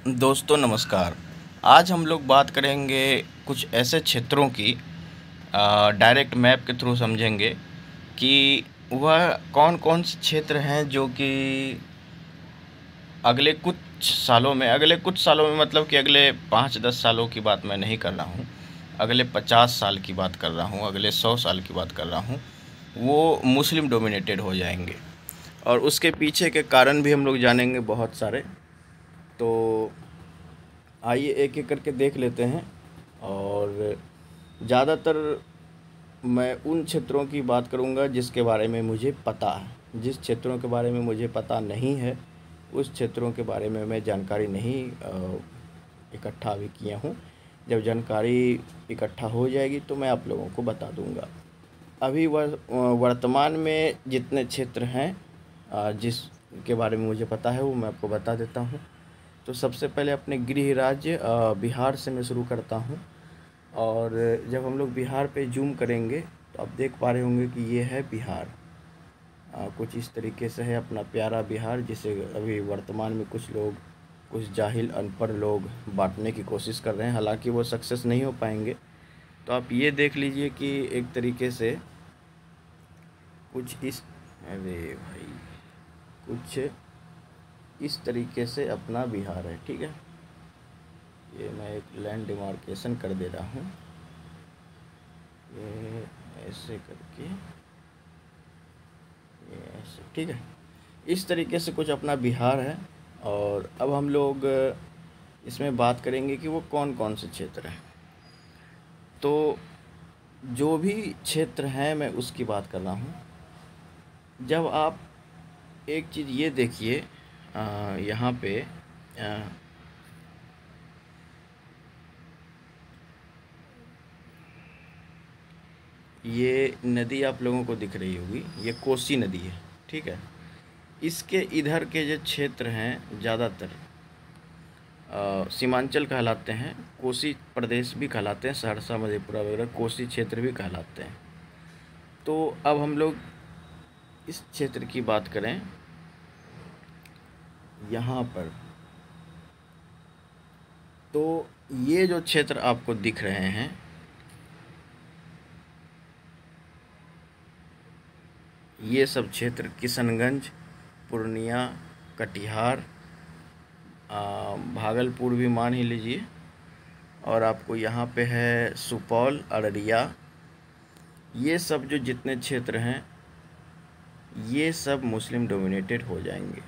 दोस्तों नमस्कार। आज हम लोग बात करेंगे कुछ ऐसे क्षेत्रों की। डायरेक्ट मैप के थ्रू समझेंगे कि वह कौन-कौन से क्षेत्र हैं जो कि अगले कुछ सालों में मतलब कि अगले 5-10 सालों की बात मैं नहीं कर रहा हूँ। अगले 50 साल की बात कर रहा हूँ, अगले 100 साल की बात कर रहा हूँ। वो मुस्लिम डोमिनेटेड हो जाएंगे और उसके पीछे के कारण भी हम लोग जानेंगे बहुत सारे। तो आइए एक-एक करके देख लेते हैं। और ज़्यादातर मैं उन क्षेत्रों की बात करूंगा जिसके बारे में मुझे पता है। जिस क्षेत्रों के बारे में मुझे पता नहीं है, उस क्षेत्रों के बारे में मैं जानकारी नहीं इकट्ठा अभी किया हूँ। जब जानकारी इकट्ठा हो जाएगी तो मैं आप लोगों को बता दूंगा। अभी वर्तमान में जितने क्षेत्र हैं जिसके बारे में मुझे पता है वो मैं आपको बता देता हूँ। तो सबसे पहले अपने गृह राज्य बिहार से मैं शुरू करता हूँ। और जब हम लोग बिहार पे जूम करेंगे तो आप देख पा रहे होंगे कि ये है बिहार। कुछ इस तरीके से है अपना प्यारा बिहार, जिसे अभी वर्तमान में कुछ जाहिल अनपढ़ लोग बांटने की कोशिश कर रहे हैं, हालांकि वो सक्सेस नहीं हो पाएंगे। तो आप ये देख लीजिए कि एक तरीके से कुछ इस अरे भाई कुछ इस तरीके से अपना बिहार है, ठीक है। ये मैं एक लैंड डिमार्केशन कर दे रहा हूँ, ये ऐसे करके, ये ऐसे, ठीक है। इस तरीके से कुछ अपना बिहार है। और अब हम लोग इसमें बात करेंगे कि वो कौन कौन से क्षेत्र हैं। तो जो भी क्षेत्र हैं मैं उसकी बात कर रहा हूँ। जब आप एक चीज़ ये देखिए, यहाँ पे ये नदी आप लोगों को दिख रही होगी, ये कोसी नदी है, ठीक है। इसके इधर के जो क्षेत्र हैं ज़्यादातर सीमांचल कहलाते हैं, कोसी प्रदेश भी कहलाते हैं, सहरसा मधेपुरा वगैरह कोसी क्षेत्र भी कहलाते हैं। तो अब हम लोग इस क्षेत्र की बात करें, यहाँ पर तो ये जो क्षेत्र आपको दिख रहे हैं, ये सब क्षेत्र किशनगंज, पूर्णिया, कटिहार, भागलपुर भी मान ही लीजिए, और आपको यहाँ पे है सुपौल, अररिया, ये सब जो जितने क्षेत्र हैं ये सब मुस्लिम डोमिनेटेड हो जाएंगे।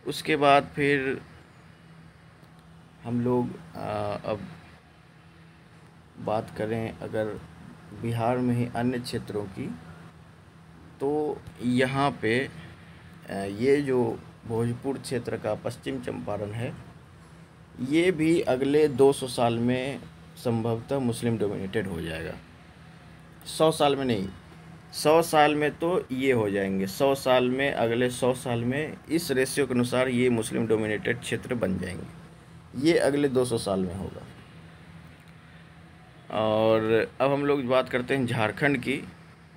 उसके बाद फिर हम लोग अब बात करें अगर बिहार में ही अन्य क्षेत्रों की, तो यहाँ पे ये जो भोजपुर क्षेत्र का पश्चिम चंपारण है, ये भी अगले 200 साल में संभवतः मुस्लिम डोमिनेटेड हो जाएगा। 100 साल में नहीं, 100 साल में तो ये हो जाएंगे। 100 साल में, अगले 100 साल में इस रेशियो के अनुसार ये मुस्लिम डोमिनेटेड क्षेत्र बन जाएंगे। ये अगले 200 साल में होगा। और अब हम लोग बात करते हैं झारखंड की।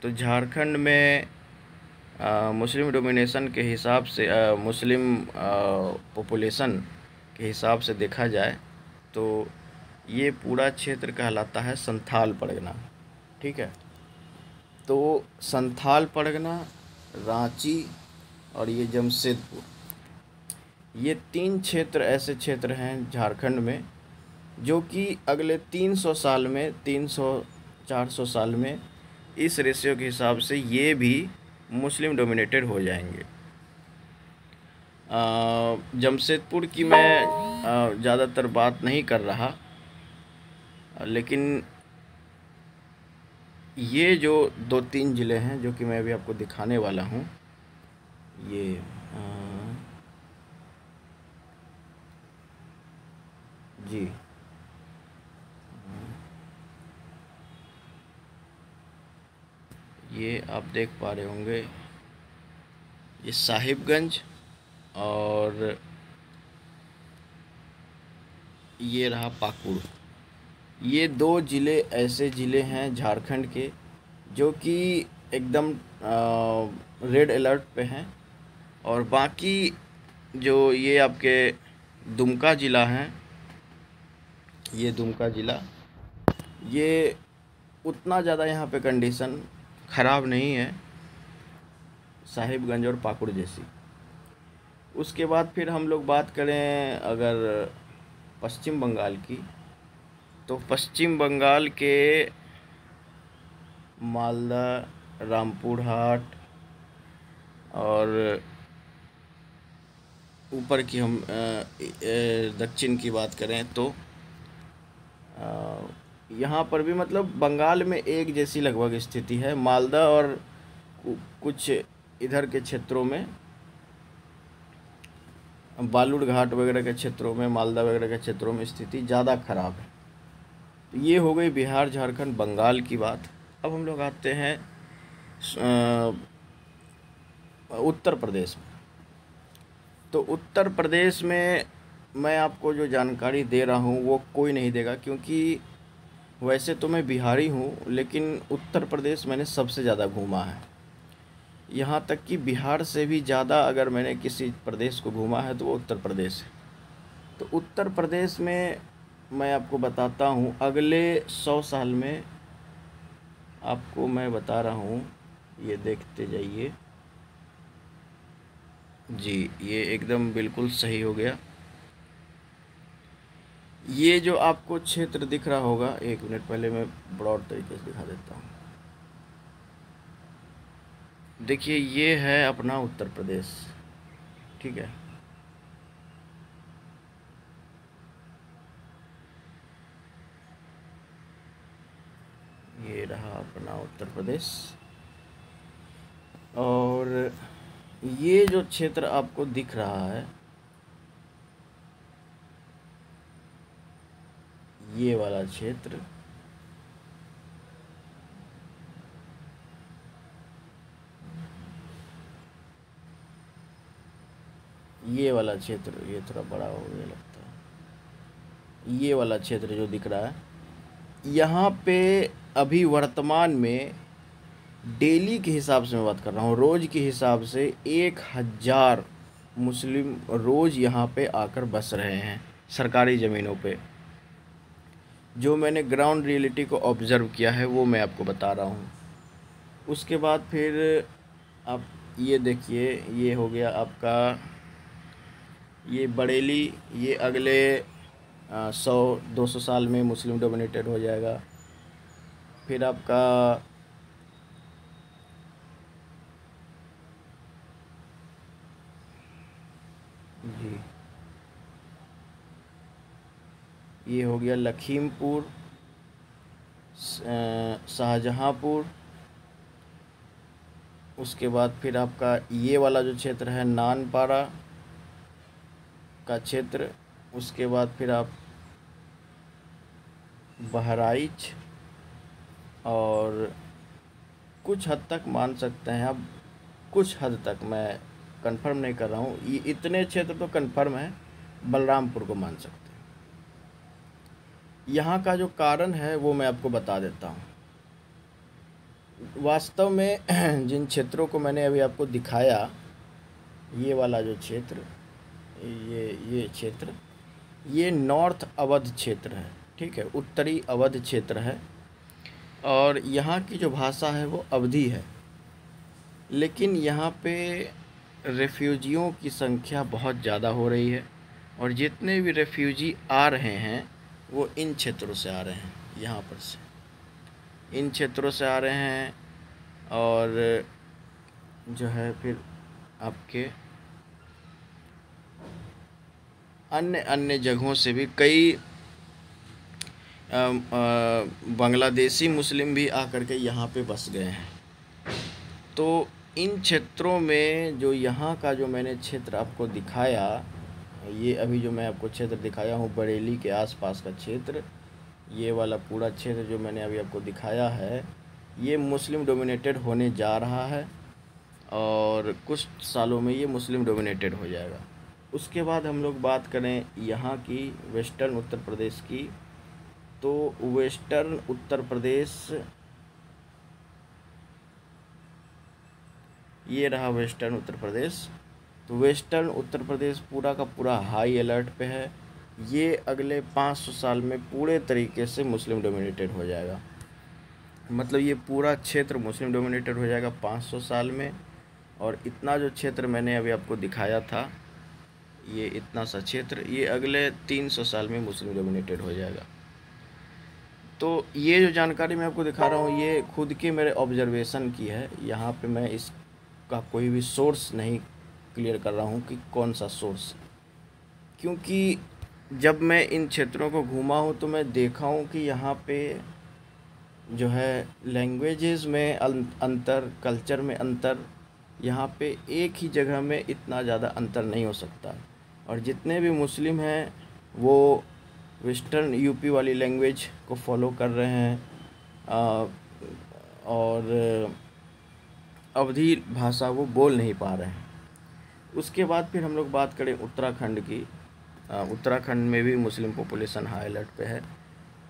तो झारखंड में मुस्लिम डोमिनेशन के हिसाब से, मुस्लिम पॉपुलेशन के हिसाब से देखा जाए तो ये पूरा क्षेत्र कहलाता है संथाल परगना, ठीक है। तो संथाल परगना, रांची और ये जमशेदपुर, ये 3 क्षेत्र ऐसे क्षेत्र हैं झारखंड में जो कि अगले 300 साल में, 300-400 साल में इस रेशियो के हिसाब से ये भी मुस्लिम डोमिनेटेड हो जाएंगे। जमशेदपुर की मैं ज़्यादातर बात नहीं कर रहा, लेकिन ये जो 2-3 ज़िले हैं जो कि मैं अभी आपको दिखाने वाला हूँ, ये जी ये आप देख पा रहे होंगे, ये साहिबगंज और ये रहा पाकुड़। ये 2 ज़िले ऐसे ज़िले हैं झारखंड के जो कि एकदम रेड अलर्ट पे हैं। और बाकी जो ये आपके दुमका ज़िला है, ये दुमका ज़िला, ये उतना ज़्यादा यहाँ पे कंडीशन ख़राब नहीं है साहिबगंज और पाकुड़ जैसी। उसके बाद फिर हम लोग बात करें अगर पश्चिम बंगाल की, तो पश्चिम बंगाल के मालदा, रामपुरहाट और ऊपर की हम दक्षिण की बात करें तो यहाँ पर भी मतलब बंगाल में एक जैसी लगभग स्थिति है। मालदा और कुछ इधर के क्षेत्रों में, बालूर घाट वगैरह के क्षेत्रों में, मालदा वगैरह के क्षेत्रों में स्थिति ज़्यादा ख़राब है। तो ये हो गई बिहार, झारखंड, बंगाल की बात। अब हम लोग आते हैं उत्तर प्रदेश में। तो उत्तर प्रदेश में मैं आपको जो जानकारी दे रहा हूँ वो कोई नहीं देगा, क्योंकि वैसे तो मैं बिहारी हूँ, लेकिन उत्तर प्रदेश मैंने सबसे ज़्यादा घूमा है। यहाँ तक कि बिहार से भी ज़्यादा अगर मैंने किसी प्रदेश को घूमा है तो वो उत्तर प्रदेश है। तो उत्तर प्रदेश में मैं आपको बताता हूँ, अगले 100 साल में आपको मैं बता रहा हूँ, ये देखते जाइए जी, ये एकदम बिल्कुल सही हो गया। ये जो आपको क्षेत्र दिख रहा होगा, एक मिनट पहले मैं ब्रॉड तरीके से दिखा देता हूँ। देखिए ये है अपना उत्तर प्रदेश, ठीक है। ये रहा अपना उत्तर प्रदेश, और ये जो क्षेत्र आपको दिख रहा है, ये वाला क्षेत्र, ये वाला क्षेत्र, ये थोड़ा बड़ा हो गया लगता है, ये वाला क्षेत्र जो दिख रहा है, यहाँ पे अभी वर्तमान में डेली के हिसाब से मैं बात कर रहा हूँ, रोज़ के हिसाब से 1000 मुस्लिम रोज़ यहाँ पे आकर बस रहे हैं सरकारी ज़मीनों पे। जो मैंने ग्राउंड रियलिटी को ऑब्ज़र्व किया है वो मैं आपको बता रहा हूँ। उसके बाद फिर आप ये देखिए, ये हो गया आपका ये बरेली, ये अगले 100-200 साल में मुस्लिम डोमिनेटेड हो जाएगा। फिर आपका जी, ये हो गया लखीमपुर, शाहजहांपुर। उसके बाद फिर आपका ये वाला जो क्षेत्र है नानपारा का क्षेत्र। उसके बाद फिर आप बहराइच, और कुछ हद तक मान सकते हैं अब, कुछ हद तक, मैं कंफर्म नहीं कर रहा हूँ, ये इतने क्षेत्र तो कंफर्म है, बलरामपुर को मान सकते हैं। यहाँ का जो कारण है वो मैं आपको बता देता हूँ। वास्तव में जिन क्षेत्रों को मैंने अभी आपको दिखाया, ये वाला जो क्षेत्र, ये क्षेत्र, ये नॉर्थ अवध क्षेत्र है, ठीक है, उत्तरी अवध क्षेत्र है, और यहाँ की जो भाषा है वो अवधी है। लेकिन यहाँ पे रेफ्यूजियों की संख्या बहुत ज़्यादा हो रही है, और जितने भी रेफ्यूजी आ रहे हैं वो इन क्षेत्रों से आ रहे हैं, यहाँ पर से इन क्षेत्रों से आ रहे हैं, और जो है फिर आपके अन्य अन्य जगहों से भी कई बांग्लादेशी मुस्लिम भी आकर के यहाँ पे बस गए हैं। तो इन क्षेत्रों में जो यहाँ का जो मैंने क्षेत्र आपको दिखाया, ये अभी जो मैं आपको क्षेत्र दिखाया हूँ बरेली के आसपास का क्षेत्र, ये वाला पूरा क्षेत्र जो मैंने अभी आपको दिखाया है, ये मुस्लिम डोमिनेटेड होने जा रहा है, और कुछ सालों में ये मुस्लिम डोमिनेटेड हो जाएगा। उसके बाद हम लोग बात करें यहाँ की वेस्टर्न उत्तर प्रदेश की, तो वेस्टर्न उत्तर प्रदेश, ये रहा वेस्टर्न उत्तर प्रदेश। तो वेस्टर्न उत्तर प्रदेश पूरा का पूरा हाई अलर्ट पे है। ये अगले 500 साल में पूरे तरीके से मुस्लिम डोमिनेटेड हो जाएगा। मतलब ये पूरा क्षेत्र मुस्लिम डोमिनेटेड हो जाएगा 500 साल में। और इतना जो क्षेत्र मैंने अभी आपको दिखाया था, ये इतना सा क्षेत्र, ये अगले 300 साल में मुस्लिम डोमिनेटेड हो जाएगा। तो ये जो जानकारी मैं आपको दिखा रहा हूँ, ये खुद के मेरे ऑब्जर्वेशन की है। यहाँ पे मैं इसका कोई भी सोर्स नहीं क्लियर कर रहा हूँ कि कौन सा सोर्स, क्योंकि जब मैं इन क्षेत्रों को घूमा हूँ तो मैं देखा हूँ कि यहाँ पे जो है लैंग्वेजेस में अंतर, कल्चर में अंतर, यहाँ पे एक ही जगह में इतना ज़्यादा अंतर नहीं हो सकता। और जितने भी मुस्लिम हैं वो वेस्टर्न यूपी वाली लैंग्वेज को फॉलो कर रहे हैं, और अवधी भाषा वो बोल नहीं पा रहे हैं। उसके बाद फिर हम लोग बात करें उत्तराखंड की। उत्तराखंड में भी मुस्लिम पॉपुलेशन हाई अलर्ट पे है।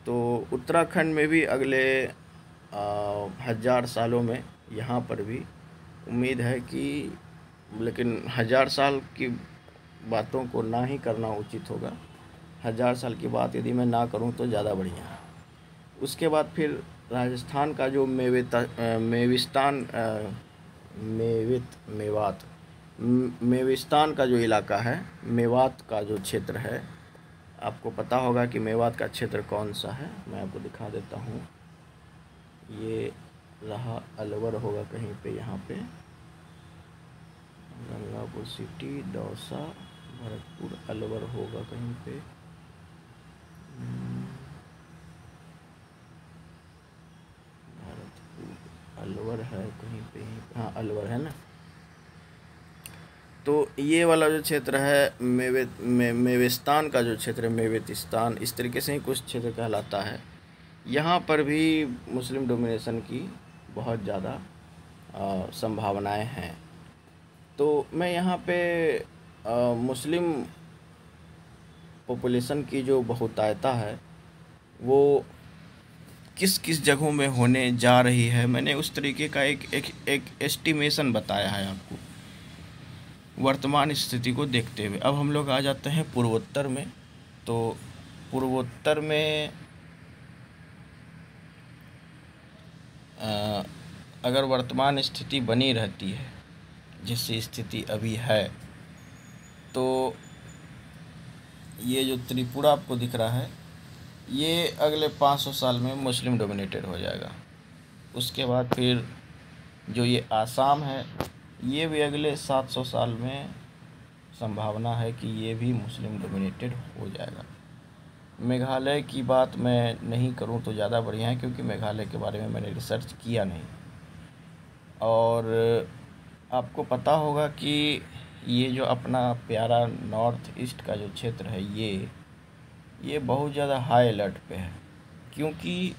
तो उत्तराखंड में भी अगले 1000 सालों में यहाँ पर भी उम्मीद है कि, लेकिन 1000 साल की बातों को ना ही करना उचित होगा। 1000 साल की बात यदि मैं ना करूं तो ज़्यादा बढ़िया है। उसके बाद फिर राजस्थान का जो मेविस्तान का जो इलाका है, मेवात का जो क्षेत्र है, आपको पता होगा कि मेवात का क्षेत्र कौन सा है। मैं आपको दिखा देता हूँ। ये रहा अलवर होगा कहीं पे, यहाँ पे गंगापुर सिटी, दौसा, भरतपुर, अलवर होगा कहीं पे। भरतपुर अलवर है कहीं पे, हाँ अलवर है ना। तो ये वाला जो क्षेत्र है मेविस्तान का जो क्षेत्र है, मेवितिस्तान, इस तरीके से ही कुछ क्षेत्र कहलाता है। यहाँ पर भी मुस्लिम डोमिनेशन की बहुत ज़्यादा संभावनाएं हैं। तो मैं यहाँ पे मुस्लिम पॉपुलेशन की जो बहुतायता है वो किस किस जगहों में होने जा रही है, मैंने उस तरीके का एक एस्टिमेशन बताया है आपको वर्तमान स्थिति को देखते हुए। अब हम लोग आ जाते हैं पूर्वोत्तर में। तो पूर्वोत्तर में अगर वर्तमान स्थिति बनी रहती है जैसी स्थिति अभी है, तो ये जो त्रिपुरा आपको दिख रहा है, ये अगले 500 साल में मुस्लिम डोमिनेटेड हो जाएगा। उसके बाद फिर जो ये आसाम है, ये भी अगले 700 साल में संभावना है कि ये भी मुस्लिम डोमिनेटेड हो जाएगा। मेघालय की बात मैं नहीं करूं तो ज़्यादा बढ़िया है, क्योंकि मेघालय के बारे में मैंने रिसर्च किया नहीं। और आपको पता होगा कि ये जो अपना प्यारा नॉर्थ ईस्ट का जो क्षेत्र है, ये बहुत ज़्यादा हाई अलर्ट पे है, क्योंकि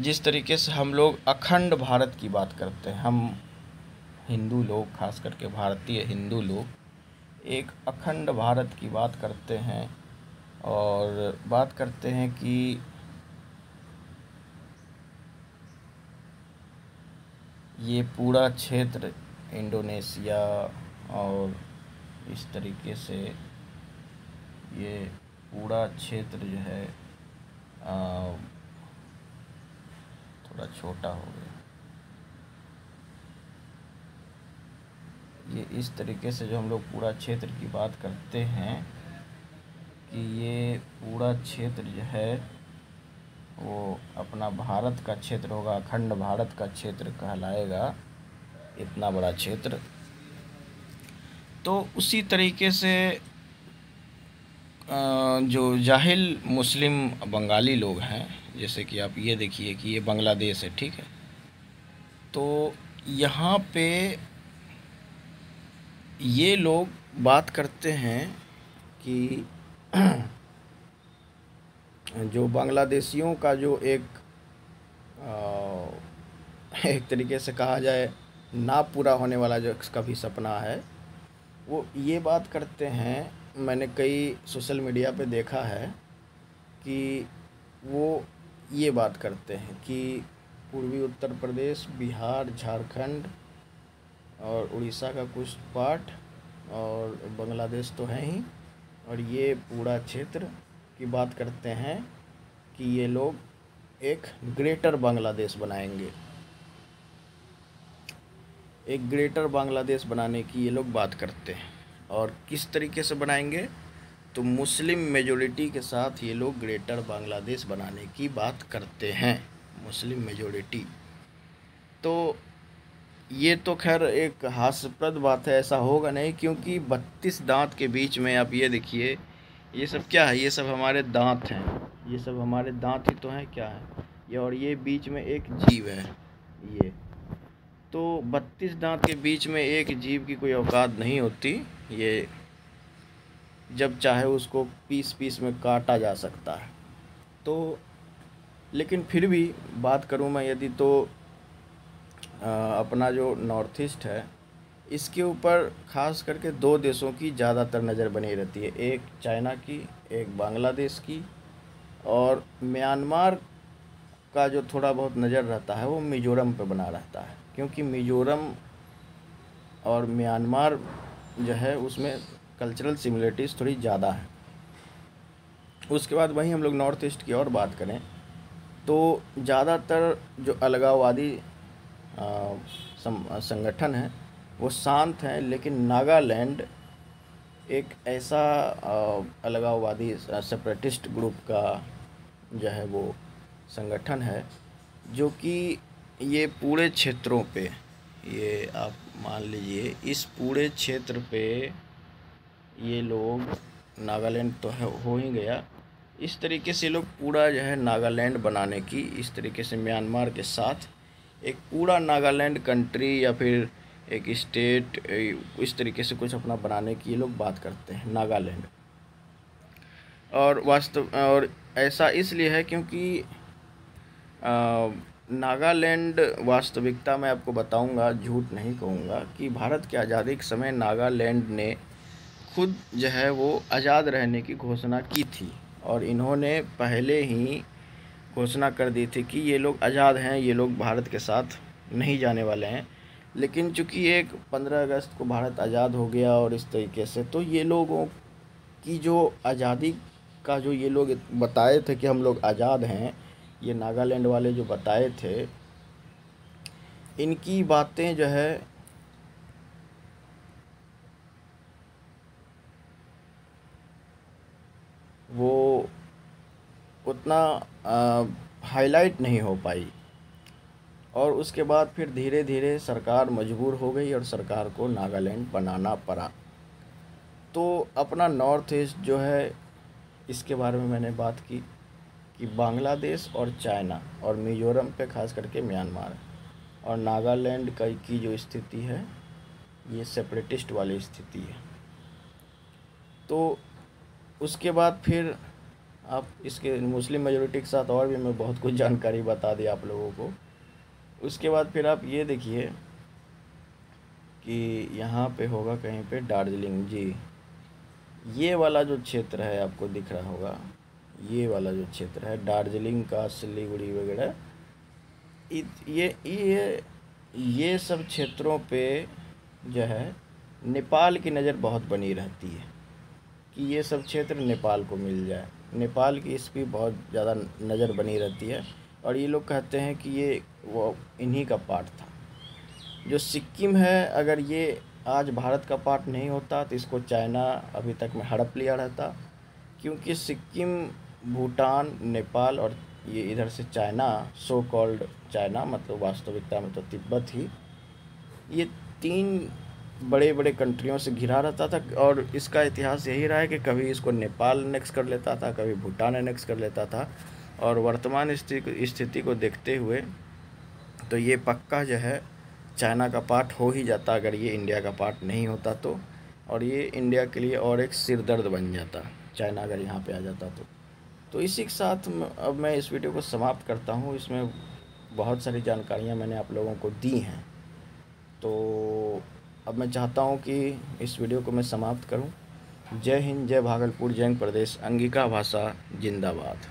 जिस तरीके से हम लोग अखंड भारत की बात करते हैं, हम हिंदू लोग, खास करके भारतीय हिंदू लोग एक अखंड भारत की बात करते हैं और बात करते हैं कि ये पूरा क्षेत्र इंडोनेशिया और इस तरीके से ये पूरा क्षेत्र जो है थोड़ा छोटा हो गया। ये इस तरीके से जो हम लोग पूरा क्षेत्र की बात करते हैं कि ये पूरा क्षेत्र जो है वो अपना भारत का क्षेत्र होगा, अखंड भारत का क्षेत्र कहलाएगा, इतना बड़ा क्षेत्र। तो उसी तरीके से जो जाहिल मुस्लिम बंगाली लोग हैं, जैसे कि आप ये देखिए कि ये बांग्लादेश है, ठीक है। तो यहाँ पे ये लोग बात करते हैं कि जो बांग्लादेशियों का जो एक तरीके से कहा जाए ना पूरा होने वाला जो कभी सपना है, वो ये बात करते हैं, मैंने कई सोशल मीडिया पे देखा है कि वो ये बात करते हैं कि पूर्वी उत्तर प्रदेश, बिहार, झारखंड और उड़ीसा का कुछ पार्ट, और बांग्लादेश तो है ही। और ये पूरा क्षेत्र की बात करते हैं कि ये लोग एक ग्रेटर बांग्लादेश बनाएंगे। एक ग्रेटर बांग्लादेश बनाने की ये लोग बात करते हैं। और किस तरीके से बनाएंगे? तो मुस्लिम मेजॉरिटी के साथ ये लोग ग्रेटर बांग्लादेश बनाने की बात करते हैं, मुस्लिम मेजॉरिटी। तो ये तो खैर एक हास्यप्रद बात है, ऐसा होगा नहीं, क्योंकि 32 दांत के बीच में आप ये देखिए, ये सब क्या है? ये सब हमारे दांत हैं, ये सब हमारे दांत ही तो हैं, क्या है ये? और ये बीच में एक जीव है ये। तो 32 दांत के बीच में एक जीव की कोई औकात नहीं होती। ये जब चाहे उसको पीस पीस में काटा जा सकता है। तो लेकिन फिर भी बात करूं मैं यदि, तो अपना जो नॉर्थ ईस्ट है, इसके ऊपर ख़ास करके दो देशों की ज़्यादातर नज़र बनी रहती है, एक चाइना की, एक बांग्लादेश की। और म्यांमार का जो थोड़ा बहुत नज़र रहता है वो मिज़ोरम पे बना रहता है, क्योंकि मिज़ोरम और म्यांमार जो है उसमें कल्चरल सिमिलरिटीज़ थोड़ी ज़्यादा है। उसके बाद वहीं हम लोग नॉर्थ ईस्ट की और बात करें तो ज़्यादातर जो अलगाववादी संगठन है वो शांत हैं, लेकिन नागालैंड एक ऐसा अलगाववादी सेपरेटिस्ट ग्रुप का जो है वो संगठन है, जो कि ये पूरे क्षेत्रों पे, ये आप मान लीजिए इस पूरे क्षेत्र पे ये लोग, नागालैंड तो है हो ही गया, इस तरीके से लोग पूरा जो है नागालैंड बनाने की, इस तरीके से म्यांमार के साथ एक पूरा नागालैंड कंट्री या फिर एक स्टेट, इस तरीके से कुछ अपना बनाने की ये लोग बात करते हैं, नागालैंड। और ऐसा इसलिए है क्योंकि नागालैंड वास्तविकता में आपको बताऊंगा, झूठ नहीं कहूँगा, कि भारत की आज़ादी के समय नागालैंड ने खुद जो है वो आज़ाद रहने की घोषणा की थी, और इन्होंने पहले ही घोषणा कर दी थी कि ये लोग आज़ाद हैं, ये लोग भारत के साथ नहीं जाने वाले हैं। लेकिन चूँकि एक 15 अगस्त को भारत आज़ाद हो गया और इस तरीके से, तो ये लोगों की जो आज़ादी का जो ये लोग बताए थे कि हम लोग आज़ाद हैं, ये नागालैंड वाले जो बताए थे, इनकी बातें जो है वो उतना हाईलाइट नहीं हो पाई। और उसके बाद फिर धीरे धीरे सरकार मजबूर हो गई और सरकार को नागालैंड बनाना पड़ा। तो अपना नॉर्थ ईस्ट जो है, इसके बारे में मैंने बात की कि बांग्लादेश और चाइना और मिज़ोरम पे खास करके म्यांमार और नागालैंड की जो स्थिति है, ये सेपरेटिस्ट वाली स्थिति है। तो उसके बाद फिर आप इसके मुस्लिम मेजॉरिटी के साथ और भी मैं बहुत कुछ जानकारी बता दी आप लोगों को। उसके बाद फिर आप ये देखिए कि यहाँ पे होगा कहीं पे दार्जिलिंग, जी ये वाला जो क्षेत्र है आपको दिख रहा होगा, ये वाला जो क्षेत्र है दार्जिलिंग का, सिलीगुड़ी वगैरह, ये सब क्षेत्रों पे जो है नेपाल की नज़र बहुत बनी रहती है कि ये सब क्षेत्र नेपाल को मिल जाए। नेपाल की इस पर बहुत ज़्यादा नज़र बनी रहती है, और ये लोग कहते हैं कि ये वो इन्हीं का पार्ट था। जो सिक्किम है, अगर ये आज भारत का पार्ट नहीं होता तो इसको चाइना अभी तक में हड़प लिया रहता, क्योंकि सिक्किम, भूटान, नेपाल और ये इधर से चाइना, सो कॉल्ड चाइना, मतलब वास्तविकता में तो तिब्बत ही, ये 3 बड़े बड़े कंट्रियों से घिरा रहता था। और इसका इतिहास यही रहा है कि कभी इसको नेपाल एनेक्स कर लेता था, कभी भूटान एनेक्स कर लेता था। और वर्तमान स्थिति को देखते हुए तो ये पक्का जो है चाइना का पार्ट हो ही जाता अगर ये इंडिया का पार्ट नहीं होता तो। और ये इंडिया के लिए और एक सिरदर्द बन जाता चाइना अगर यहाँ पे आ जाता तो इसी के साथ अब मैं इस वीडियो को समाप्त करता हूँ। इसमें बहुत सारी जानकारियाँ मैंने आप लोगों को दी हैं, तो अब मैं चाहता हूँ कि इस वीडियो को मैं समाप्त करूँ। जय हिंद, जय भागलपुर, जय प्रदेश, अंगिका भाषा जिंदाबाद।